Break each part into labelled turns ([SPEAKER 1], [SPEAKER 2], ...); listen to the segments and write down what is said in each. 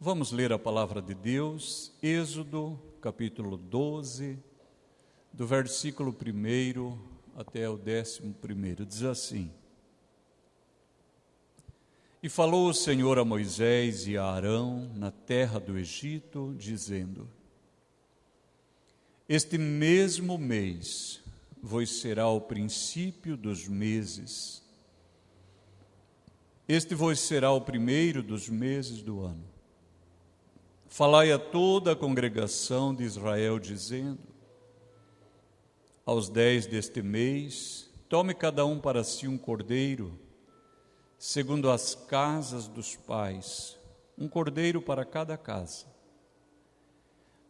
[SPEAKER 1] Vamos ler a palavra de Deus, Êxodo, capítulo 12, do versículo 1 até o 11. Diz assim: E falou o Senhor a Moisés e a Arão na terra do Egito, dizendo: Este mesmo mês vos será o princípio dos meses. Este vos será o primeiro dos meses do ano. Falai a toda a congregação de Israel, dizendo: Aos 10 deste mês, tome cada um para si um cordeiro, segundo as casas dos pais, um cordeiro para cada casa.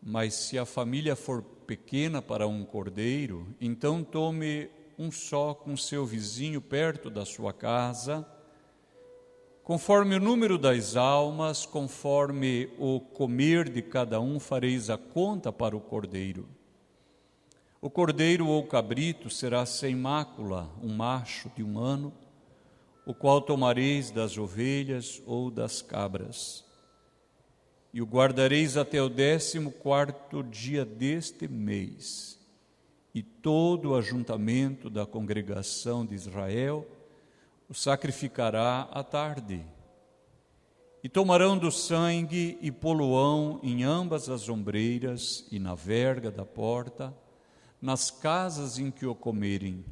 [SPEAKER 1] Mas se a família for pequena para um cordeiro, então tome um só com seu vizinho perto da sua casa, conforme o número das almas, conforme o comer de cada um, fareis a conta para o cordeiro. O cordeiro ou cabrito será sem mácula, um macho de 1 ano, o qual tomareis das ovelhas ou das cabras. E o guardareis até o 14º dia deste mês. E todo o ajuntamento da congregação de Israel o sacrificará à tarde. E tomarão do sangue e poluão em ambas as ombreiras e na verga da porta, nas casas em que o comerem.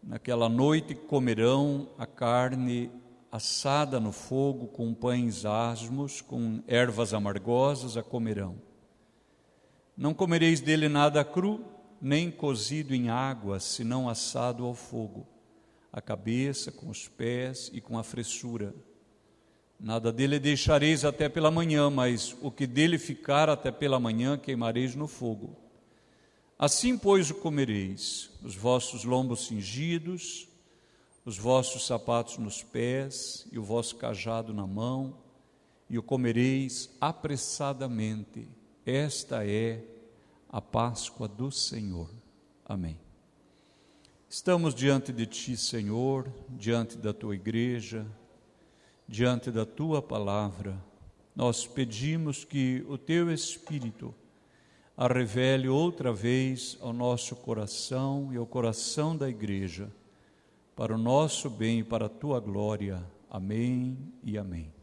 [SPEAKER 1] Naquela noite comerão a carne assada no fogo, com pães asmos, com ervas amargosas a comerão. Não comereis dele nada cru, nem cozido em água, senão assado ao fogo, a cabeça, com os pés e com a fressura. Nada dele deixareis até pela manhã, mas o que dele ficar até pela manhã queimareis no fogo. Assim, pois, o comereis, os vossos lombos cingidos, os vossos sapatos nos pés e o vosso cajado na mão, e o comereis apressadamente. Esta é a Páscoa do Senhor. Amém. Estamos diante de Ti, Senhor, diante da Tua igreja, diante da Tua palavra. Nós pedimos que o Teu Espírito a revele outra vez ao nosso coração e ao coração da igreja, para o nosso bem e para a Tua glória. Amém e amém.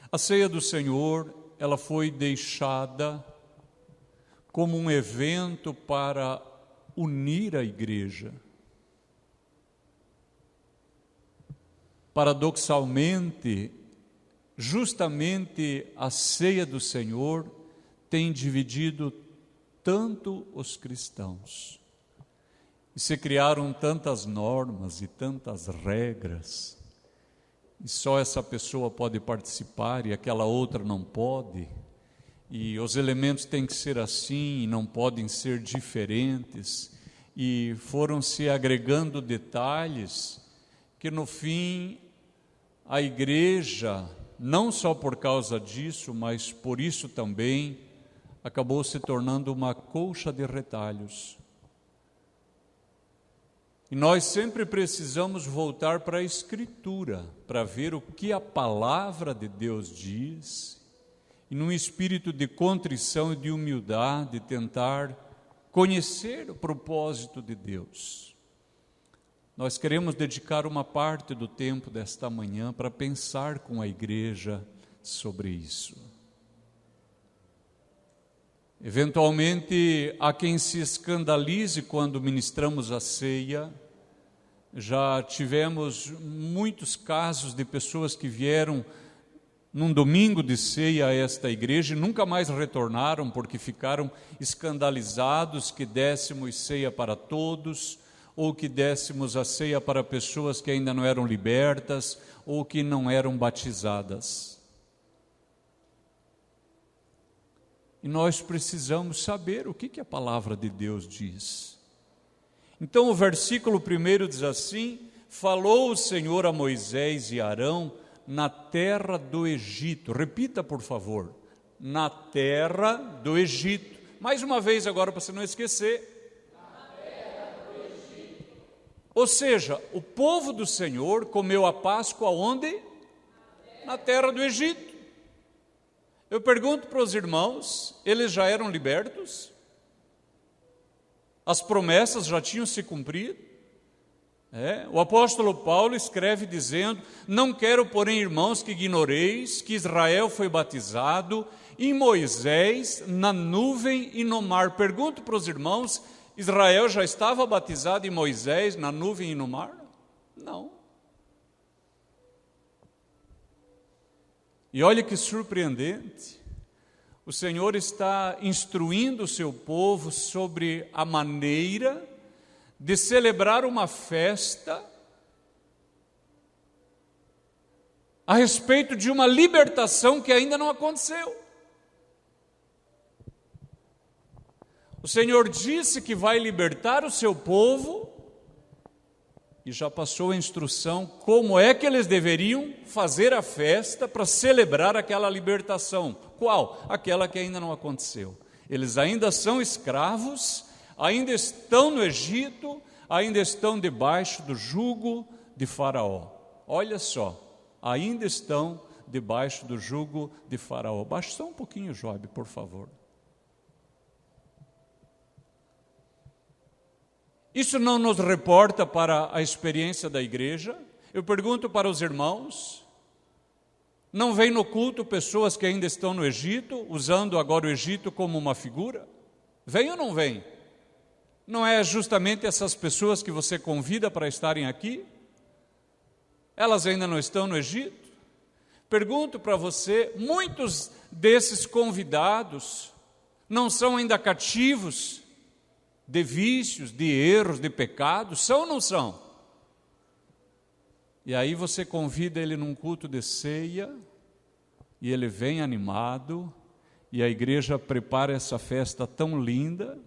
[SPEAKER 1] A ceia do Senhor, ela foi deixada como um evento para unir a igreja. Paradoxalmente, justamente a ceia do Senhor tem dividido tanto os cristãos. E se criaram tantas normas e tantas regras, e só essa pessoa pode participar e aquela outra não pode, e os elementos têm que ser assim e não podem ser diferentes, e foram se agregando detalhes que no fim a igreja, não só por causa disso, mas por isso também, acabou se tornando uma colcha de retalhos. E nós sempre precisamos voltar para a Escritura, para ver o que a palavra de Deus diz, e num espírito de contrição e de humildade, tentar conhecer o propósito de Deus. Nós queremos dedicar uma parte do tempo desta manhã para pensar com a igreja sobre isso. Eventualmente, há quem se escandalize quando ministramos a ceia. Já tivemos muitos casos de pessoas que vieram num domingo de ceia a esta igreja e nunca mais retornaram porque ficaram escandalizados que dessemos ceia para todos, ou que dessemos a ceia para pessoas que ainda não eram libertas ou que não eram batizadas. E nós precisamos saber o que a palavra de Deus diz. Então o versículo 1 diz assim: falou o Senhor a Moisés e Arão na terra do Egito. Repita, por favor. Na terra do Egito. Mais uma vez agora, para você não esquecer. Ou seja, o povo do Senhor comeu a Páscoa onde? na terra do Egito. Eu pergunto para os irmãos, eles já eram libertos? As promessas já tinham se cumprido? O apóstolo Paulo escreve dizendo: não quero, porém, irmãos, que ignoreis que Israel foi batizado em Moisés, na nuvem e no mar. Pergunto para os irmãos, Israel já estava batizado em Moisés, na nuvem e no mar? Não. E olha que surpreendente, o Senhor está instruindo o seu povo sobre a maneira de celebrar uma festa a respeito de uma libertação que ainda não aconteceu. O Senhor disse que vai libertar o seu povo e já passou a instrução como é que eles deveriam fazer a festa para celebrar aquela libertação. Qual? Aquela que ainda não aconteceu. Eles ainda são escravos, ainda estão no Egito, ainda estão debaixo do jugo de Faraó. Olha só, ainda estão debaixo do jugo de Faraó. Baixa só um pouquinho, Job, por favor. Isso não nos reporta para a experiência da igreja? Eu pergunto para os irmãos, não vem no culto pessoas que ainda estão no Egito, usando agora o Egito como uma figura? Vem ou não vem? Não é justamente essas pessoas que você convida para estarem aqui? Elas ainda não estão no Egito? Pergunto para você, muitos desses convidados não são ainda cativos de vícios, de erros, de pecados? São ou não são? E aí você convida ele num culto de ceia, e ele vem animado, e a igreja prepara essa festa tão linda,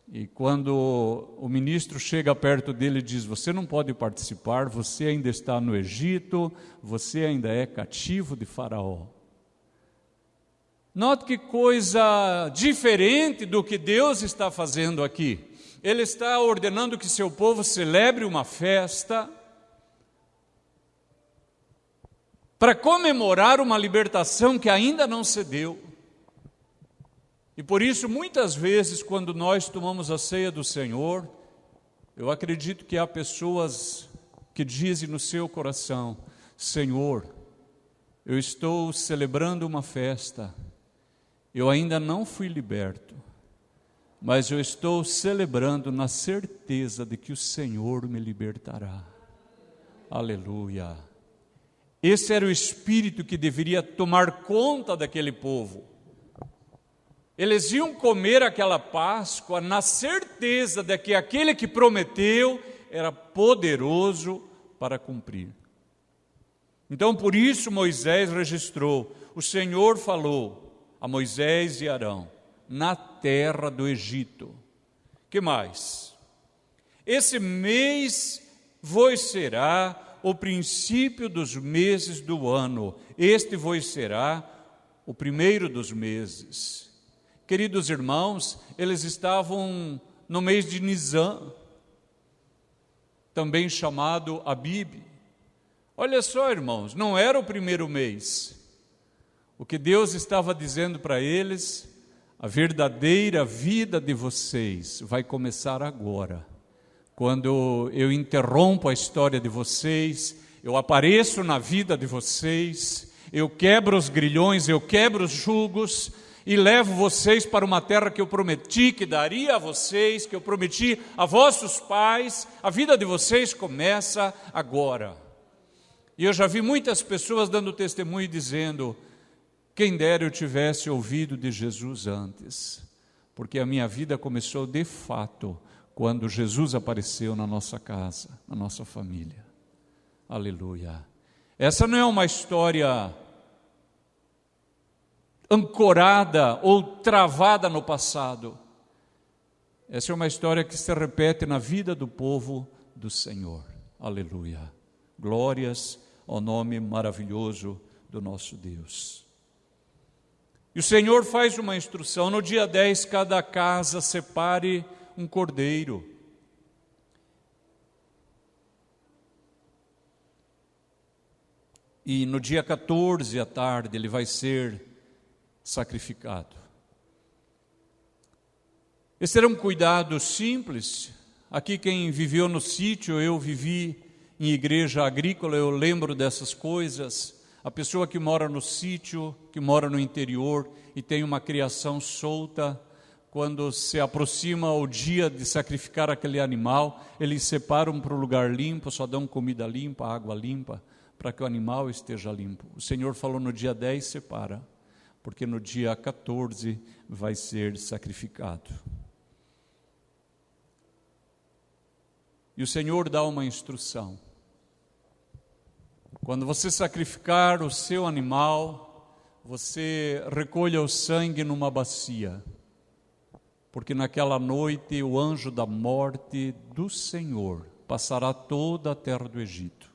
[SPEAKER 1] e quando o ministro chega perto dele e diz: você não pode participar, você ainda está no Egito, você ainda é cativo de Faraó. Note que coisa diferente do que Deus está fazendo aqui. Ele está ordenando que seu povo celebre uma festa para comemorar uma libertação que ainda não se deu. E por isso, muitas vezes, quando nós tomamos a ceia do Senhor, eu acredito que há pessoas que dizem no seu coração: Senhor, eu estou celebrando uma festa, eu ainda não fui liberto, mas eu estou celebrando na certeza de que o Senhor me libertará. Aleluia! Esse era o espírito que deveria tomar conta daquele povo. Eles iam comer aquela Páscoa na certeza de que aquele que prometeu era poderoso para cumprir. Então, por isso Moisés registrou: o Senhor falou a Moisés e Arão na terra do Egito. Que mais? Esse mês vos será o princípio dos meses do ano. Este vos será o primeiro dos meses. Queridos irmãos, eles estavam no mês de Nisan, também chamado Abib. Olha só, irmãos, não era o primeiro mês. O que Deus estava dizendo para eles: a verdadeira vida de vocês vai começar agora. Quando eu interrompo a história de vocês, eu apareço na vida de vocês, eu quebro os grilhões, eu quebro os jugos e levo vocês para uma terra que eu prometi que daria a vocês, que eu prometi a vossos pais. A vida de vocês começa agora. E eu já vi muitas pessoas dando testemunho dizendo: quem dera eu tivesse ouvido de Jesus antes, porque a minha vida começou de fato quando Jesus apareceu na nossa casa, na nossa família. Aleluia. Essa não é uma história ancorada ou travada no passado. Essa é uma história que se repete na vida do povo do Senhor. Aleluia. Glórias ao nome maravilhoso do nosso Deus. E o Senhor faz uma instrução: no dia 10, cada casa separe um cordeiro. E no dia 14 à tarde ele vai ser sacrificado. Esse era um cuidado simples. Aqui quem viveu no sítio, eu vivi em igreja agrícola, eu lembro dessas coisas. A pessoa que mora no sítio, que mora no interior e tem uma criação solta, quando se aproxima o dia de sacrificar aquele animal, eles separam para o lugar limpo, só dão comida limpa, água limpa, para que o animal esteja limpo. O Senhor falou no dia 10, separa, porque no dia 14 vai ser sacrificado. E o Senhor dá uma instrução. Quando você sacrificar o seu animal, você recolha o sangue numa bacia, porque naquela noite o anjo da morte do Senhor passará toda a terra do Egito.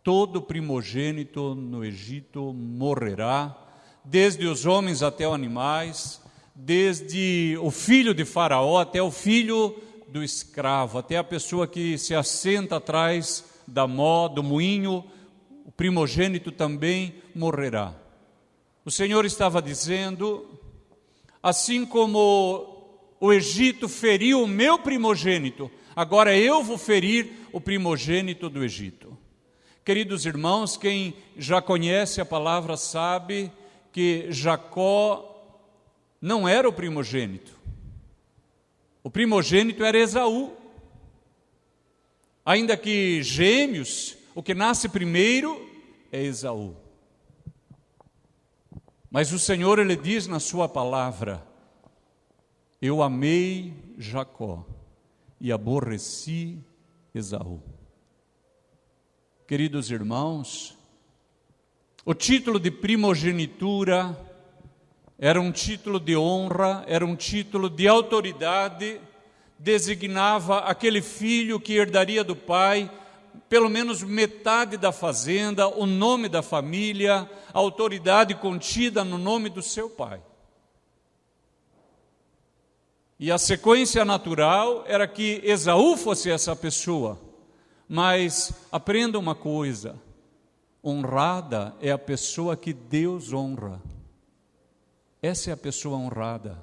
[SPEAKER 1] Todo primogênito no Egito morrerá, desde os homens até os animais, desde o filho de Faraó até o filho do escravo, até a pessoa que se assenta atrás da mó, do moinho, o primogênito também morrerá. O Senhor estava dizendo, assim como o Egito feriu o meu primogênito, agora eu vou ferir o primogênito do Egito. Queridos irmãos, quem já conhece a palavra sabe que Jacó não era o primogênito. O primogênito era Esaú. Ainda que gêmeos, o que nasce primeiro é Esaú. Mas o Senhor, Ele diz na sua palavra, eu amei Jacó e aborreci Esaú. Queridos irmãos, o título de primogenitura era um título de honra, era um título de autoridade, designava aquele filho que herdaria do pai pelo menos metade da fazenda, o nome da família, a autoridade contida no nome do seu pai. E a sequência natural era que Esaú fosse essa pessoa. Mas aprenda uma coisa, honrada é a pessoa que Deus honra. Essa é a pessoa honrada.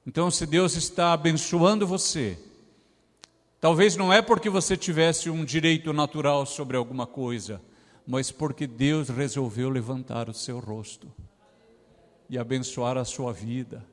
[SPEAKER 1] Então, se Deus está abençoando você, talvez não é porque você tivesse um direito natural sobre alguma coisa, mas porque Deus resolveu levantar o seu rosto e abençoar a sua vida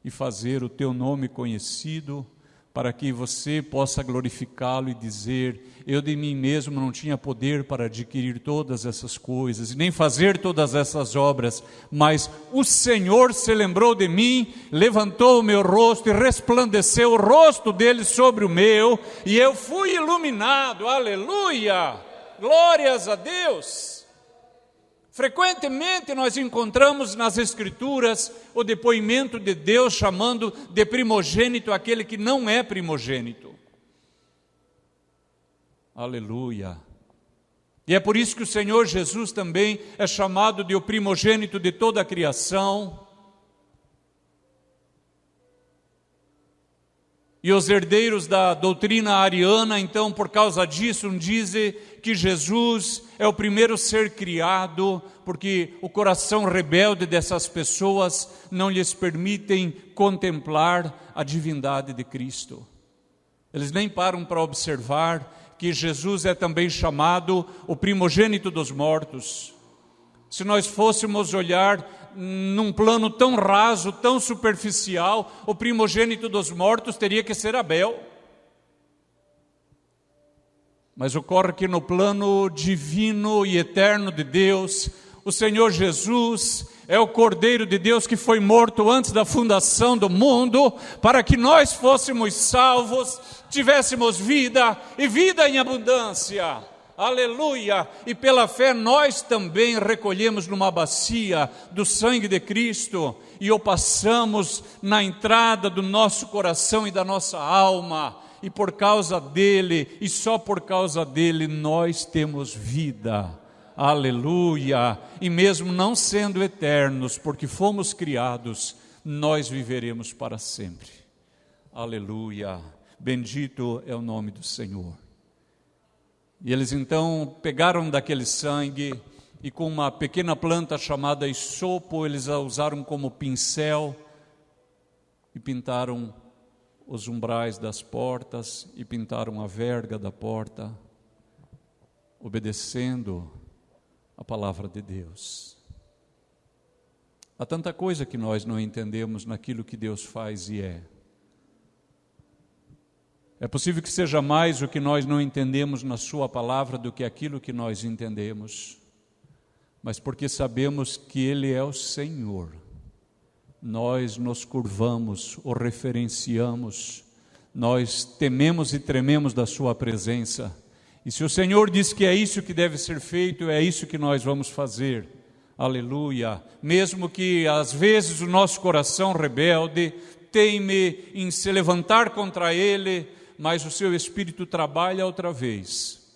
[SPEAKER 1] e fazer o teu nome conhecido, para que você possa glorificá-lo e dizer, eu de mim mesmo não tinha poder para adquirir todas essas coisas, e nem fazer todas essas obras, mas o Senhor se lembrou de mim, levantou o meu rosto e resplandeceu o rosto dele sobre o meu, e eu fui iluminado, aleluia, glórias a Deus. Frequentemente nós encontramos nas Escrituras o depoimento de Deus chamando de primogênito aquele que não é primogênito. Aleluia. E é por isso que o Senhor Jesus também é chamado de o primogênito de toda a criação. E os herdeiros da doutrina ariana, então, por causa disso, dizem que Jesus é o primeiro ser criado, porque o coração rebelde dessas pessoas não lhes permitem contemplar a divindade de Cristo. Eles nem param para observar que Jesus é também chamado o primogênito dos mortos. Se nós fôssemos olhar num plano tão raso, tão superficial, o primogênito dos mortos teria que ser Abel. Mas ocorre que no plano divino e eterno de Deus, o Senhor Jesus é o Cordeiro de Deus que foi morto antes da fundação do mundo, para que nós fôssemos salvos, tivéssemos vida e vida em abundância. Aleluia! E pela fé nós também recolhemos numa bacia do sangue de Cristo e o passamos na entrada do nosso coração e da nossa alma. E por causa dele, e só por causa dele, nós temos vida. Aleluia! E mesmo não sendo eternos, porque fomos criados, nós viveremos para sempre. Aleluia! Bendito é o nome do Senhor. E eles então pegaram daquele sangue e com uma pequena planta chamada hisopo, eles a usaram como pincel e pintaram os umbrais das portas e pintaram a verga da porta, obedecendo a palavra de Deus. Há tanta coisa que nós não entendemos naquilo que Deus faz e é. É possível que seja mais o que nós não entendemos na sua palavra do que aquilo que nós entendemos. Mas porque sabemos que Ele é o Senhor, nós nos curvamos, o reverenciamos, nós tememos e trememos da sua presença. E se o Senhor diz que é isso que deve ser feito, é isso que nós vamos fazer. Aleluia. Mesmo que às vezes o nosso coração rebelde teime em se levantar contra Ele, mas o seu Espírito trabalha outra vez,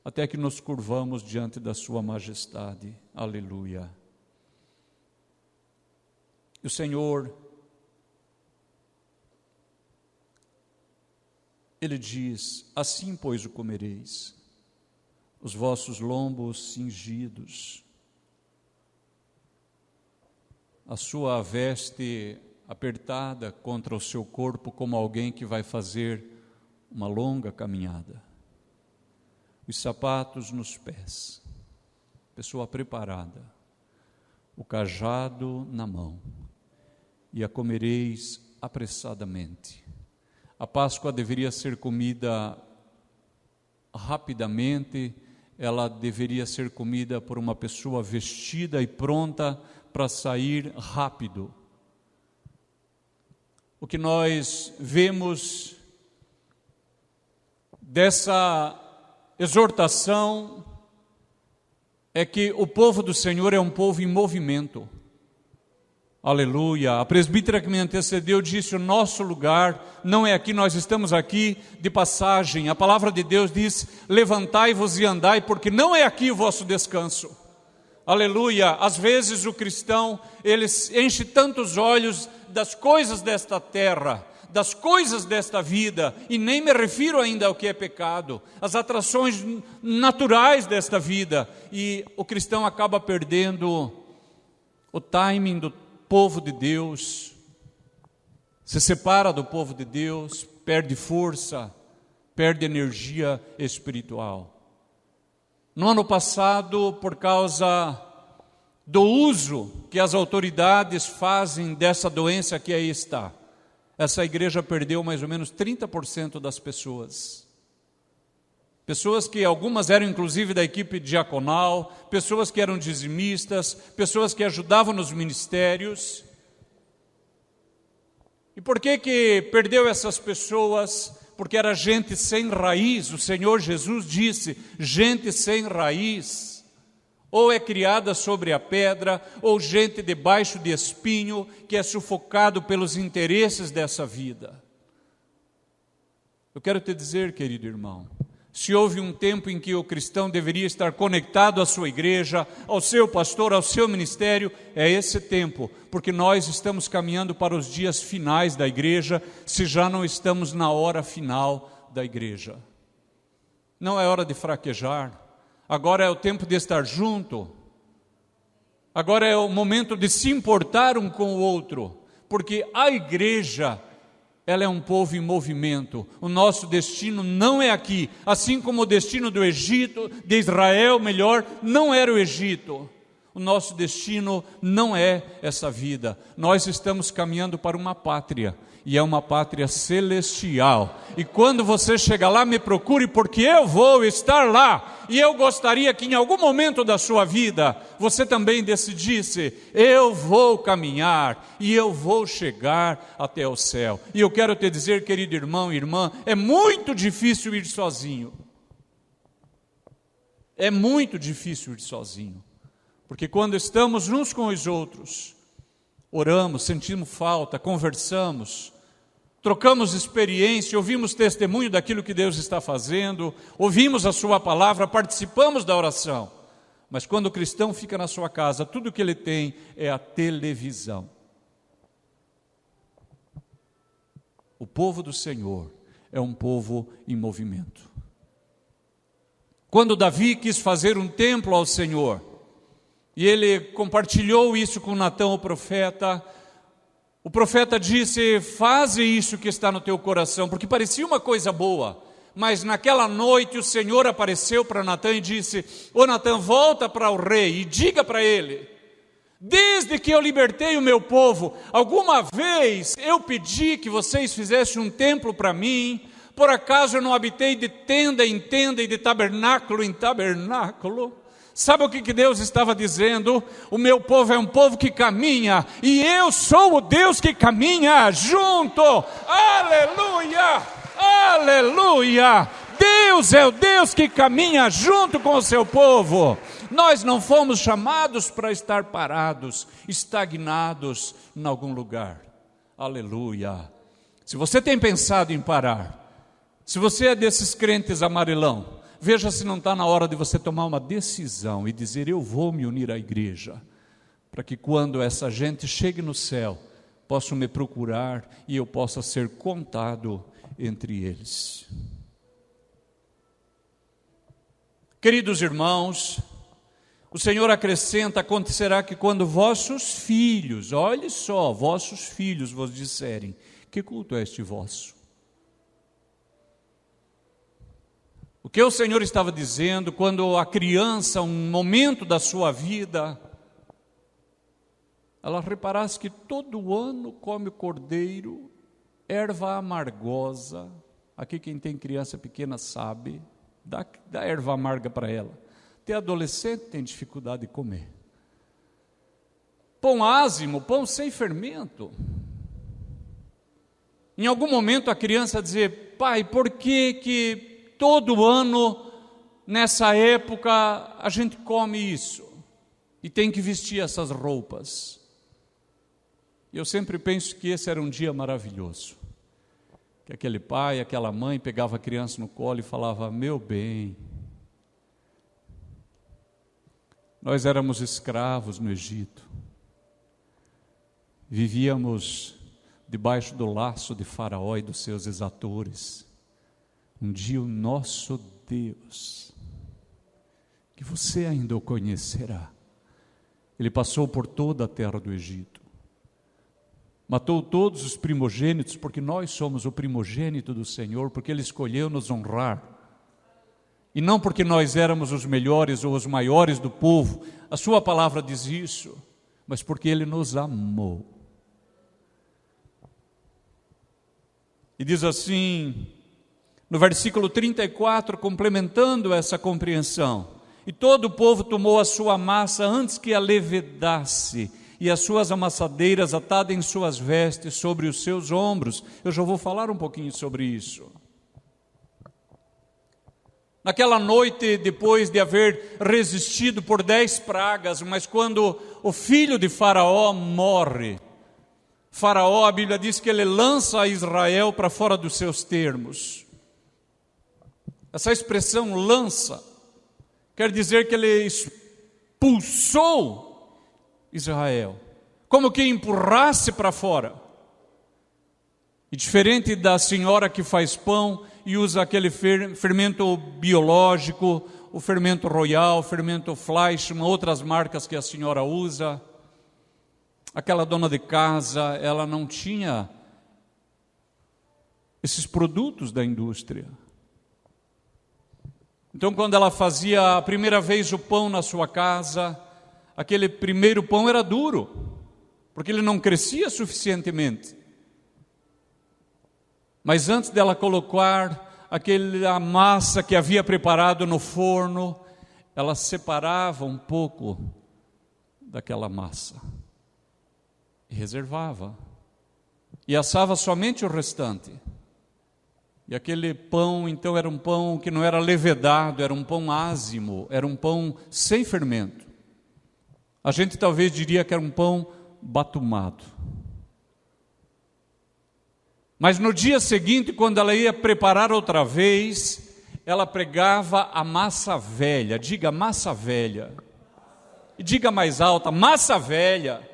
[SPEAKER 1] até que nos curvamos diante da sua majestade. Aleluia. E o Senhor, Ele diz: assim, pois, o comereis, os vossos lombos cingidos, a sua veste apertada contra o seu corpo, como alguém que vai fazer uma longa caminhada, os sapatos nos pés, pessoa preparada, o cajado na mão, e a comereis apressadamente. A Páscoa deveria ser comida rapidamente, ela deveria ser comida por uma pessoa vestida e pronta para sair rápido. O que nós vemos dessa exortação é que o povo do Senhor é um povo em movimento. Aleluia. A presbítera que me antecedeu disse: o nosso lugar não é aqui, nós estamos aqui de passagem. A palavra de Deus diz: levantai-vos e andai, porque não é aqui o vosso descanso. Aleluia. Às vezes o cristão, ele enche tantos olhos das coisas desta terra, das coisas desta vida, e nem me refiro ainda ao que é pecado, as atrações naturais desta vida, e o cristão acaba perdendo o timing do povo de Deus, se separa do povo de Deus, perde força, perde energia espiritual. No ano passado, por causa do uso que as autoridades fazem dessa doença que aí está, essa igreja perdeu mais ou menos 30% das pessoas. Pessoas que algumas eram inclusive da equipe diaconal, pessoas que eram dizimistas, pessoas que ajudavam nos ministérios. E por que perdeu essas pessoas? Porque era gente sem raiz. O Senhor Jesus disse: gente sem raiz. Ou é criada sobre a pedra, ou gente debaixo de espinho, que é sufocado pelos interesses dessa vida. Eu quero te dizer, querido irmão, se houve um tempo em que o cristão deveria estar conectado à sua igreja, ao seu pastor, ao seu ministério, é esse tempo, porque nós estamos caminhando para os dias finais da igreja, se já não estamos na hora final da igreja. Não é hora de fraquejar, agora é o tempo de estar junto, agora é o momento de se importar um com o outro, porque a igreja, ela é um povo em movimento. O nosso destino não é aqui, assim como o destino do Egito, de Israel, melhor, não era o Egito. O nosso destino não é essa vida. Nós estamos caminhando para uma pátria, e é uma pátria celestial. E quando você chegar lá, me procure, porque eu vou estar lá. E eu gostaria que em algum momento da sua vida, você também decidisse: eu vou caminhar e eu vou chegar até o céu. E eu quero te dizer, querido irmão e irmã, é muito difícil ir sozinho. É muito difícil ir sozinho. Porque quando estamos uns com os outros, oramos, sentimos falta, conversamos, trocamos experiência, ouvimos testemunho daquilo que Deus está fazendo, ouvimos a sua palavra, participamos da oração. Mas quando o cristão fica na sua casa, tudo que ele tem é a televisão. O povo do Senhor é um povo em movimento. Quando Davi quis fazer um templo ao Senhor, e ele compartilhou isso com Natã, o profeta disse: faze isso que está no teu coração, porque parecia uma coisa boa. Mas naquela noite o Senhor apareceu para Natã e disse: ô Natã, volta para o rei e diga para ele: desde que eu libertei o meu povo, alguma vez eu pedi que vocês fizessem um templo para mim? Por acaso eu não habitei de tenda em tenda e de tabernáculo em tabernáculo? Sabe o que Deus estava dizendo? O meu povo é um povo que caminha, e eu sou o Deus que caminha junto. Aleluia! Aleluia! Deus é o Deus que caminha junto com o seu povo. Nós não fomos chamados para estar parados, estagnados em algum lugar. Aleluia! Se você tem pensado em parar, se você é desses crentes amarelão, veja se não está na hora de você tomar uma decisão e dizer: eu vou me unir à igreja, para que quando essa gente chegue no céu, possam me procurar e eu possa ser contado entre eles. Queridos irmãos, o Senhor acrescenta: acontecerá que quando vossos filhos, olhe só, vossos filhos vos disserem: que culto é este vosso? O que o Senhor estava dizendo, quando a criança, um momento da sua vida, ela reparasse que todo ano come cordeiro, erva amargosa. Aqui quem tem criança pequena sabe, dá erva amarga para ela. Até adolescente tem dificuldade de comer. Pão ázimo, pão sem fermento. Em algum momento a criança dizer: pai, por que todo ano, nessa época, a gente come isso e tem que vestir essas roupas? E eu sempre penso que esse era um dia maravilhoso, que aquele pai, aquela mãe pegava a criança no colo e falava: meu bem, nós éramos escravos no Egito, vivíamos debaixo do laço de Faraó e dos seus exatores. Um dia o nosso Deus, que você ainda o conhecerá, ele passou por toda a terra do Egito, matou todos os primogênitos, porque nós somos o primogênito do Senhor, porque Ele escolheu nos honrar, e não porque nós éramos os melhores ou os maiores do povo, a sua palavra diz isso, mas porque Ele nos amou. E diz assim, no versículo 34, complementando essa compreensão: e todo o povo tomou a sua massa antes que a levedasse, e as suas amassadeiras atadas em suas vestes sobre os seus ombros. Eu já vou falar um pouquinho sobre isso. Naquela noite, depois de haver resistido por 10 pragas, mas quando o filho de Faraó morre, Faraó, a Bíblia diz que ele lança Israel para fora dos seus termos. Essa expressão lança quer dizer que ele expulsou Israel, como que empurrasse para fora. E diferente da senhora que faz pão e usa aquele fermento biológico, o fermento royal, o fermento Fleischmann, outras marcas que a senhora usa, aquela dona de casa, ela não tinha esses produtos da indústria. Então, quando ela fazia a primeira vez o pão na sua casa, aquele primeiro pão era duro, porque ele não crescia suficientemente. Mas antes dela colocar aquela massa que havia preparado no forno, ela separava um pouco daquela massa e reservava, e assava somente o restante. E aquele pão, então, era um pão que não era levedado, era um pão ázimo, era um pão sem fermento. A gente talvez diria que era um pão batumado. Mas no dia seguinte, quando ela ia preparar outra vez, ela pregava a massa velha. Diga massa velha. E diga mais alta, massa velha.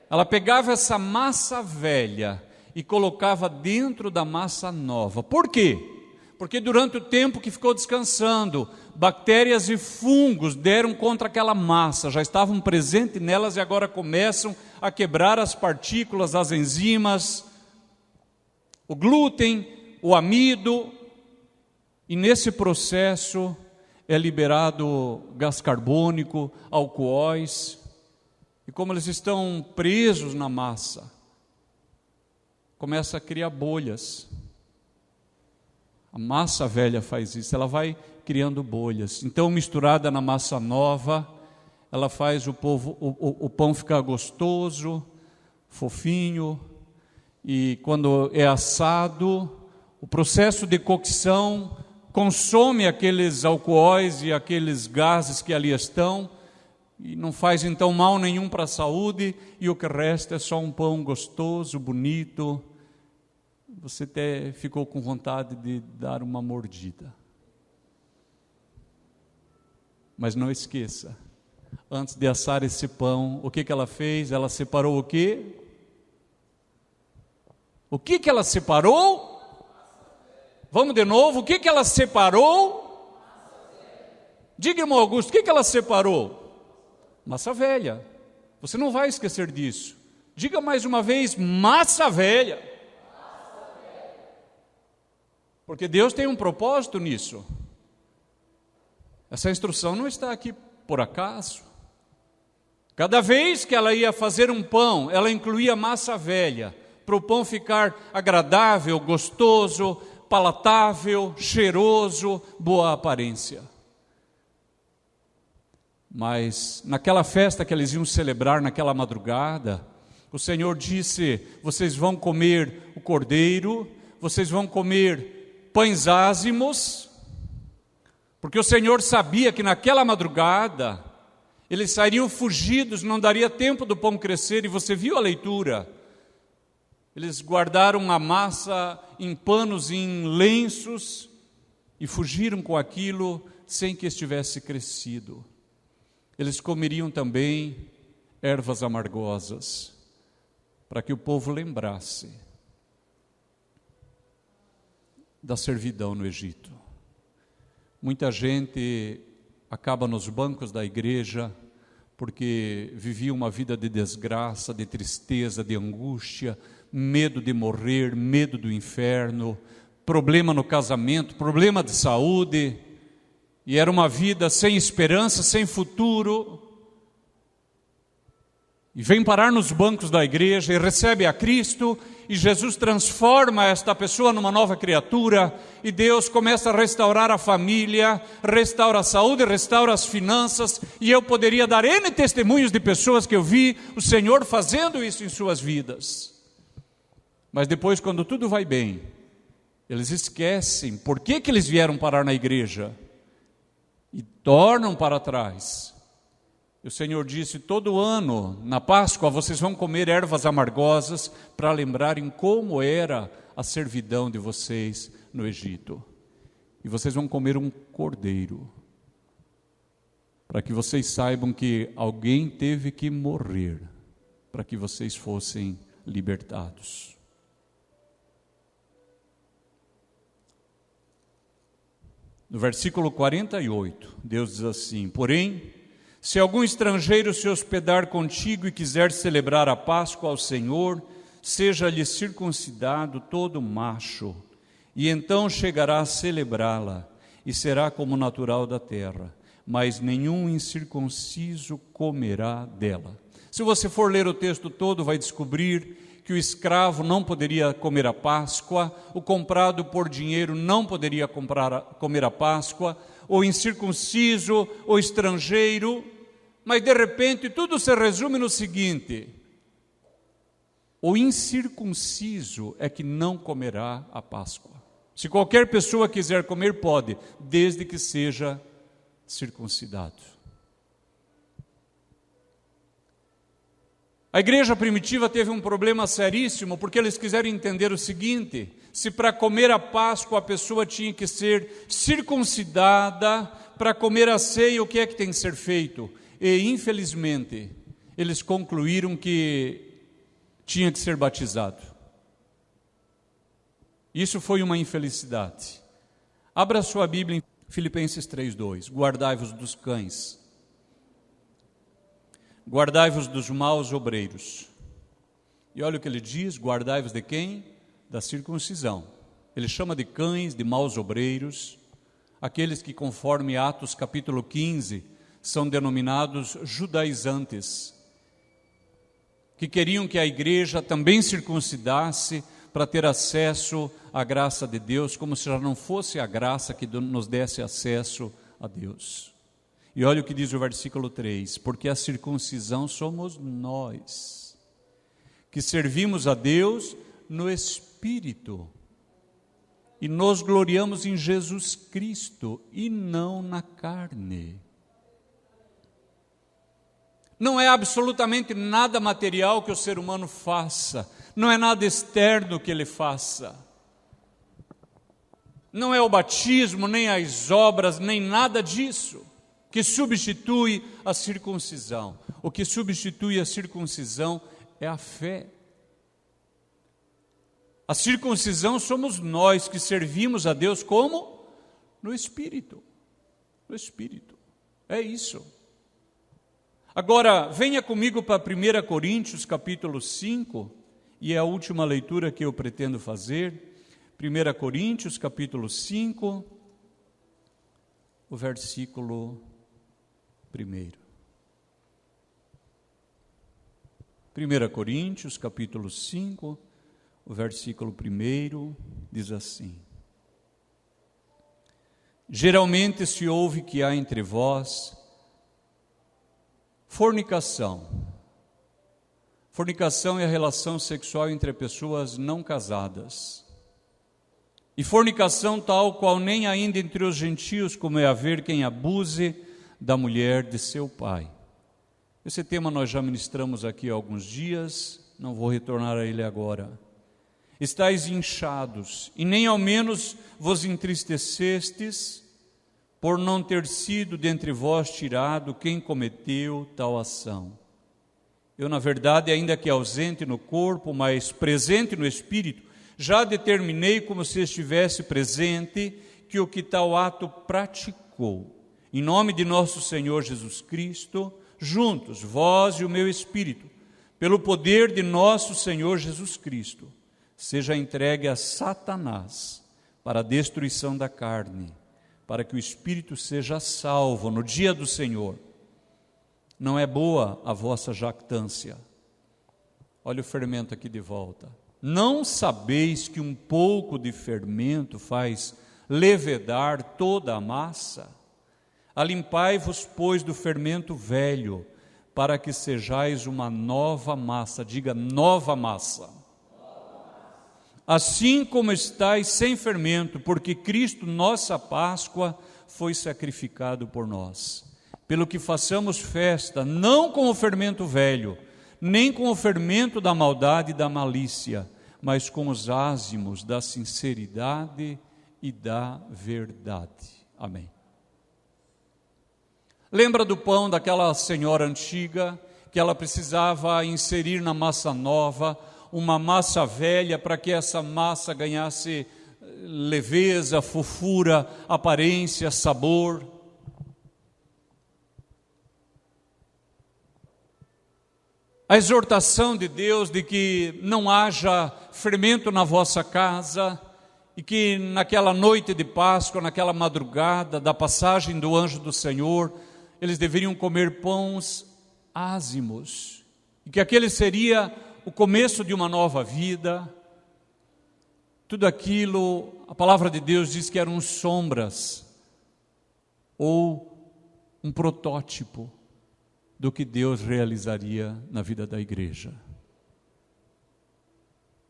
[SPEAKER 1] Ela pegava essa massa velha e colocava dentro da massa nova. Por quê? Porque durante o tempo que ficou descansando, bactérias e fungos deram contra aquela massa, já estavam presentes nelas e agora começam a quebrar as partículas, as enzimas, o glúten, o amido, e nesse processo é liberado gás carbônico, alcoóis, e como eles estão presos na massa, começa a criar bolhas. A massa velha faz isso, ela vai criando bolhas. Então, misturada na massa nova, ela faz o pão ficar gostoso, fofinho, e quando é assado, o processo de cocção consome aqueles alcoóis e aqueles gases que ali estão, e não faz então mal nenhum para a saúde, e o que resta é só um pão gostoso, bonito. Você até ficou com vontade de dar uma mordida. Mas não esqueça, antes de assar esse pão, o que ela fez? Ela separou o quê? O que ela separou? Vamos de novo, o que ela separou? Diga, irmão Augusto, o que ela separou? Massa velha. Você não vai esquecer disso. Diga mais uma vez, massa velha. Porque Deus tem um propósito nisso. Essa instrução não está aqui por acaso. Cada vez que ela ia fazer um pão, ela incluía massa velha, para o pão ficar agradável, gostoso, palatável, cheiroso, boa aparência. Mas naquela festa que eles iam celebrar naquela madrugada, o Senhor disse: vocês vão comer o cordeiro, vocês vão comer pães ázimos, porque o Senhor sabia que naquela madrugada eles sairiam fugidos, não daria tempo do pão crescer, e você viu a leitura. Eles guardaram a massa em panos, em lenços, e fugiram com aquilo sem que estivesse crescido. Eles comeriam também ervas amargosas, para que o povo lembrasse da servidão no Egito. Muita gente acaba nos bancos da igreja porque vivia uma vida de desgraça, de tristeza, de angústia, medo de morrer, medo do inferno, problema no casamento, problema de saúde, e era uma vida sem esperança, sem futuro. E vem parar nos bancos da igreja e recebe a Cristo, e Jesus transforma esta pessoa numa nova criatura, e Deus começa a restaurar a família, restaura a saúde, restaura as finanças, e eu poderia dar N testemunhos de pessoas que eu vi o Senhor fazendo isso em suas vidas. Mas depois, quando tudo vai bem, eles esquecem por que eles vieram parar na igreja, e tornam para trás. E o Senhor disse: todo ano, na Páscoa, vocês vão comer ervas amargosas para lembrarem como era a servidão de vocês no Egito. E vocês vão comer um cordeiro, para que vocês saibam que alguém teve que morrer para que vocês fossem libertados. No versículo 48, Deus diz assim: porém, se algum estrangeiro se hospedar contigo e quiser celebrar a Páscoa ao Senhor, seja-lhe circuncidado todo macho, e então chegará a celebrá-la, e será como natural da terra, mas nenhum incircunciso comerá dela. Se você for ler o texto todo, vai descobrir que o escravo não poderia comer a Páscoa, o comprado por dinheiro não poderia comer a Páscoa, o incircunciso, o estrangeiro, mas de repente tudo se resume no seguinte: o incircunciso é que não comerá a Páscoa. Se qualquer pessoa quiser comer, pode, desde que seja circuncidado. A igreja primitiva teve um problema seríssimo, porque eles quiseram entender o seguinte: se para comer a Páscoa a pessoa tinha que ser circuncidada, para comer a ceia o que é que tem que ser feito? E infelizmente eles concluíram que tinha que ser batizado. Isso foi uma infelicidade. Abra sua Bíblia em Filipenses 3:2. Guardai-vos dos cães, guardai-vos dos maus obreiros. E olha o que ele diz: guardai-vos de quem? Da circuncisão. Ele chama de cães, de maus obreiros, aqueles que, conforme Atos capítulo 15, são denominados judaizantes, que queriam que a igreja também circuncidasse para ter acesso à graça de Deus, como se já não fosse a graça que nos desse acesso a Deus. E olha o que diz o versículo 3: porque a circuncisão somos nós, que servimos a Deus no Espírito, e nos gloriamos em Jesus Cristo, e não na carne. Não é absolutamente nada material que o ser humano faça, não é nada externo que ele faça. Não é o batismo, nem as obras, nem nada disso que substitui a circuncisão. O que substitui a circuncisão é a fé. A circuncisão somos nós que servimos a Deus como? No Espírito. No Espírito. É isso. Agora, venha comigo para 1 Coríntios capítulo 5, e é a última leitura que eu pretendo fazer. 1 Coríntios capítulo 5, o versículo 1. 1 Coríntios capítulo 5, o versículo 1 diz assim: geralmente se ouve que há entre vós fornicação. Fornicação é a relação sexual entre pessoas não casadas. E fornicação tal qual nem ainda entre os gentios, como é haver quem abuse da mulher de seu pai. Esse tema nós já ministramos aqui há alguns dias, não vou retornar a ele agora. Estais inchados, e nem ao menos vos entristecestes, por não ter sido dentre vós tirado quem cometeu tal ação. Eu, na verdade, ainda que ausente no corpo, mas presente no espírito, já determinei, como se estivesse presente, que o que tal ato praticou, em nome de nosso Senhor Jesus Cristo, juntos, vós e o meu espírito, pelo poder de nosso Senhor Jesus Cristo, seja entregue a Satanás para a destruição da carne, para que o espírito seja salvo no dia do Senhor. Não é boa a vossa jactância. Olha o fermento aqui de volta. Não sabeis que um pouco de fermento faz levedar toda a massa? Alimpai-vos, pois, do fermento velho, para que sejais uma nova massa. Diga, nova massa. Assim como estáis sem fermento, porque Cristo, nossa Páscoa, foi sacrificado por nós. Pelo que façamos festa, não com o fermento velho, nem com o fermento da maldade e da malícia, mas com os ázimos da sinceridade e da verdade. Amém. Lembra do pão daquela senhora antiga, que ela precisava inserir na massa nova uma massa velha, para que essa massa ganhasse leveza, fofura, aparência, sabor. A exortação de Deus de que não haja fermento na vossa casa, e que naquela noite de Páscoa, naquela madrugada da passagem do anjo do Senhor, eles deveriam comer pães ázimos, e que aquele seria o começo de uma nova vida. Tudo aquilo, a palavra de Deus diz que eram sombras, ou um protótipo do que Deus realizaria na vida da igreja.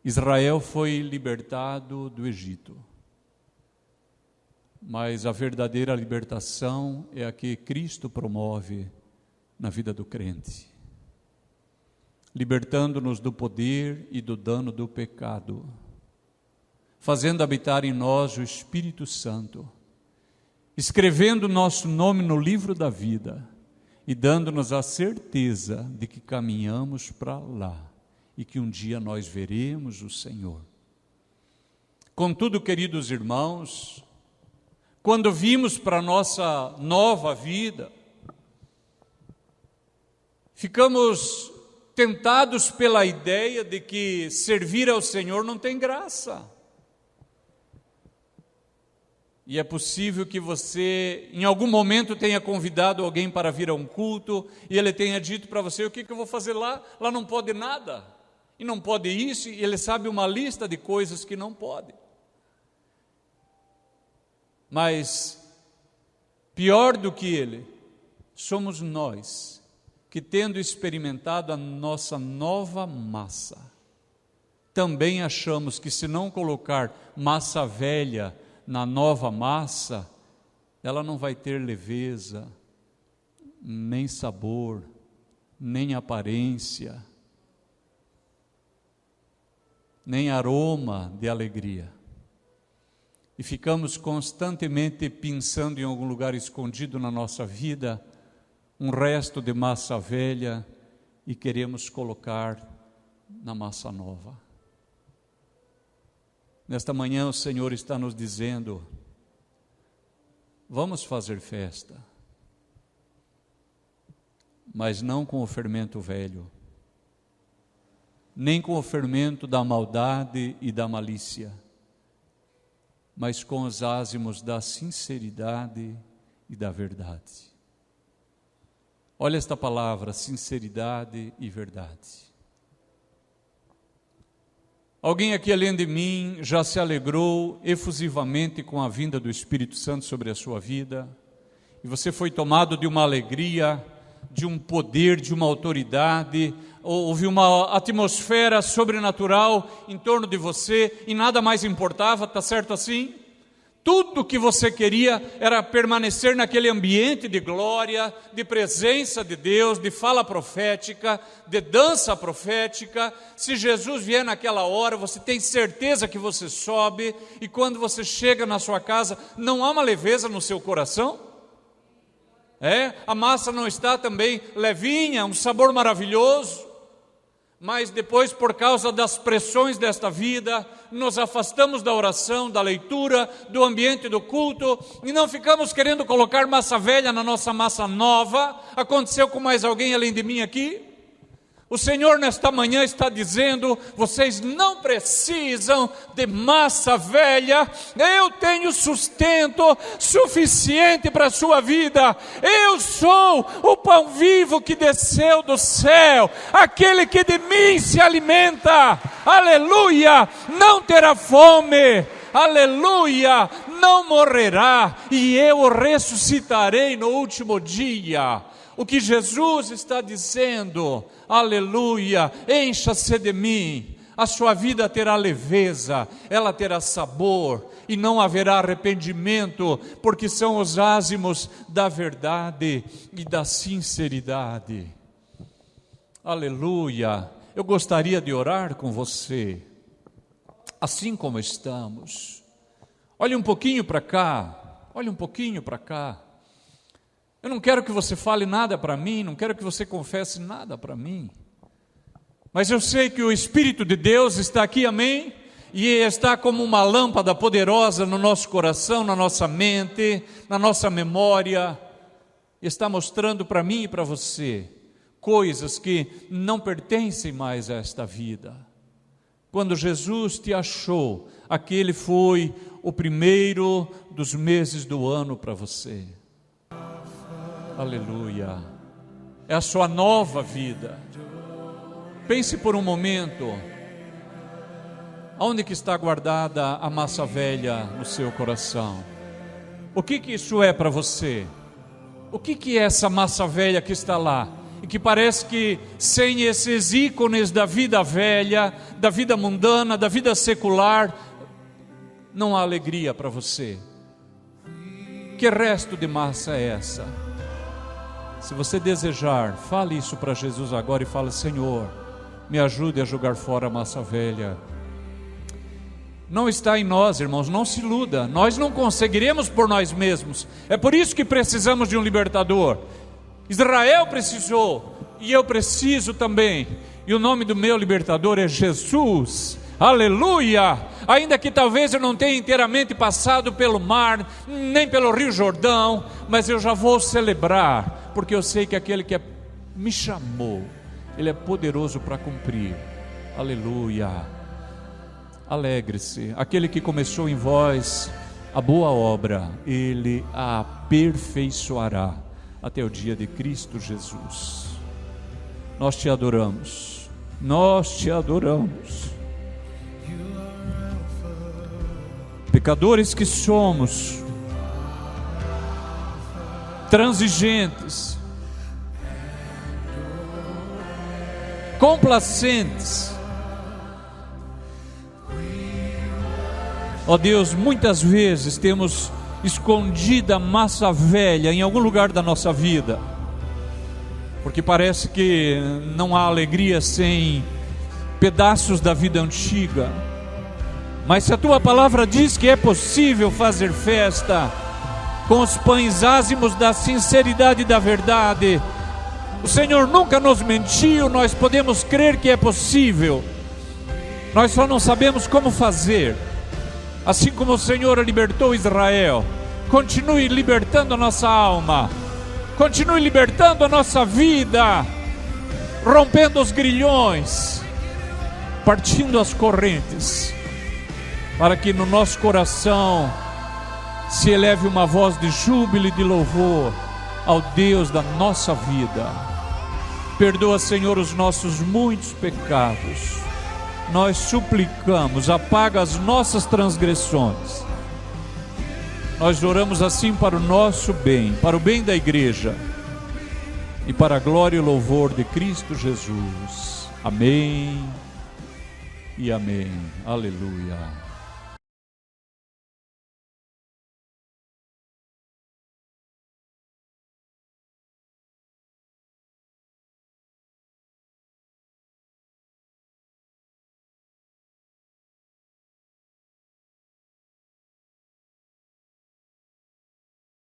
[SPEAKER 1] Israel foi libertado do Egito, mas a verdadeira libertação é a que Cristo promove na vida do crente, libertando-nos do poder e do dano do pecado, fazendo habitar em nós o Espírito Santo, escrevendo nosso nome no livro da vida e dando-nos a certeza de que caminhamos para lá e que um dia nós veremos o Senhor. Contudo, queridos irmãos, quando vimos para a nossa nova vida, ficamos tentados pela ideia de que servir ao Senhor não tem graça. E é possível que você, em algum momento, tenha convidado alguém para vir a um culto, e ele tenha dito para você: o que eu vou fazer lá? Lá não pode nada, e não pode isso, e ele sabe uma lista de coisas que não pode. Mas, pior do que ele, somos nós, que tendo experimentado a nossa nova massa, também achamos que se não colocar massa velha na nova massa, ela não vai ter leveza, nem sabor, nem aparência, nem aroma de alegria. E ficamos constantemente pensando em algum lugar escondido na nossa vida, um resto de massa velha, e queremos colocar na massa nova. Nesta manhã o Senhor está nos dizendo: vamos fazer festa, mas não com o fermento velho, nem com o fermento da maldade e da malícia, mas com os ázimos da sinceridade e da verdade. Olha esta palavra, sinceridade e verdade. Alguém aqui além de mim já se alegrou efusivamente com a vinda do Espírito Santo sobre a sua vida? E você foi tomado de uma alegria, de um poder, de uma autoridade, houve uma atmosfera sobrenatural em torno de você e nada mais importava, está certo assim? Tudo que você queria era permanecer naquele ambiente de glória, de presença de Deus, de fala profética, de dança profética. Se Jesus vier naquela hora, você tem certeza que você sobe, e quando você chega na sua casa, não há uma leveza no seu coração? A massa não está também levinha, um sabor maravilhoso? Mas depois, por causa das pressões desta vida, nos afastamos da oração, da leitura, do ambiente do culto, e não ficamos querendo colocar massa velha na nossa massa nova. Aconteceu com mais alguém além de mim aqui? O Senhor nesta manhã está dizendo: vocês não precisam de massa velha, eu tenho sustento suficiente para a sua vida. Eu sou o pão vivo que desceu do céu, aquele que de mim se alimenta, aleluia, não terá fome, aleluia, não morrerá, e eu o ressuscitarei no último dia. O que Jesus está dizendo, aleluia, encha-se de mim, a sua vida terá leveza, ela terá sabor, e não haverá arrependimento, porque são os ázimos da verdade e da sinceridade. Aleluia. Eu gostaria de orar com você, assim como estamos. Olhe um pouquinho para cá, olhe um pouquinho para cá. Eu não quero que você fale nada para mim, não quero que você confesse nada para mim, mas eu sei que o Espírito de Deus está aqui, amém? E está como uma lâmpada poderosa no nosso coração, na nossa mente, na nossa memória, está mostrando para mim e para você coisas que não pertencem mais a esta vida. Quando Jesus te achou, aquele foi o primeiro dos meses do ano para você. Aleluia, é a sua nova vida. Pense por um momento, aonde que está guardada a massa velha no seu coração? O que isso é para você? O que é essa massa velha que está lá? E que parece que sem esses ícones da vida velha, da vida mundana, da vida secular, não há alegria para você. Que resto de massa é essa? Se você desejar, fale isso para Jesus agora e fale: Senhor, me ajude a jogar fora a massa velha. Não está em nós, irmãos, não se iluda, nós não conseguiremos por nós mesmos. É por isso que precisamos de um libertador. Israel precisou, e eu preciso também, e o nome do meu libertador é Jesus. aleluia. Ainda que talvez eu não tenha inteiramente passado pelo mar, nem pelo Rio Jordão, mas eu já vou celebrar, porque eu sei que aquele que me chamou, Ele é poderoso para cumprir, aleluia. Alegre-se, aquele que começou em vós a boa obra, Ele a aperfeiçoará até o dia de Cristo Jesus. Nós te adoramos, nós te adoramos. Pecadores que somos, transigentes, complacentes, ó Deus, muitas vezes temos escondida a massa velha em algum lugar da nossa vida, porque parece que não há alegria sem pedaços da vida antiga. Mas se a tua palavra diz que é possível fazer festa com os pães ázimos da sinceridade e da verdade, o Senhor nunca nos mentiu, nós podemos crer que é possível, nós só não sabemos como fazer. Assim como o Senhor libertou Israel, continue libertando a nossa alma, continue libertando a nossa vida, rompendo os grilhões, partindo as correntes, para que no nosso coração se eleve uma voz de júbilo e de louvor ao Deus da nossa vida. Perdoa, Senhor, os nossos muitos pecados. Nós suplicamos, apaga as nossas transgressões. Nós oramos assim para o nosso bem, para o bem da igreja e para a glória e louvor de Cristo Jesus. Amém e amém. Aleluia.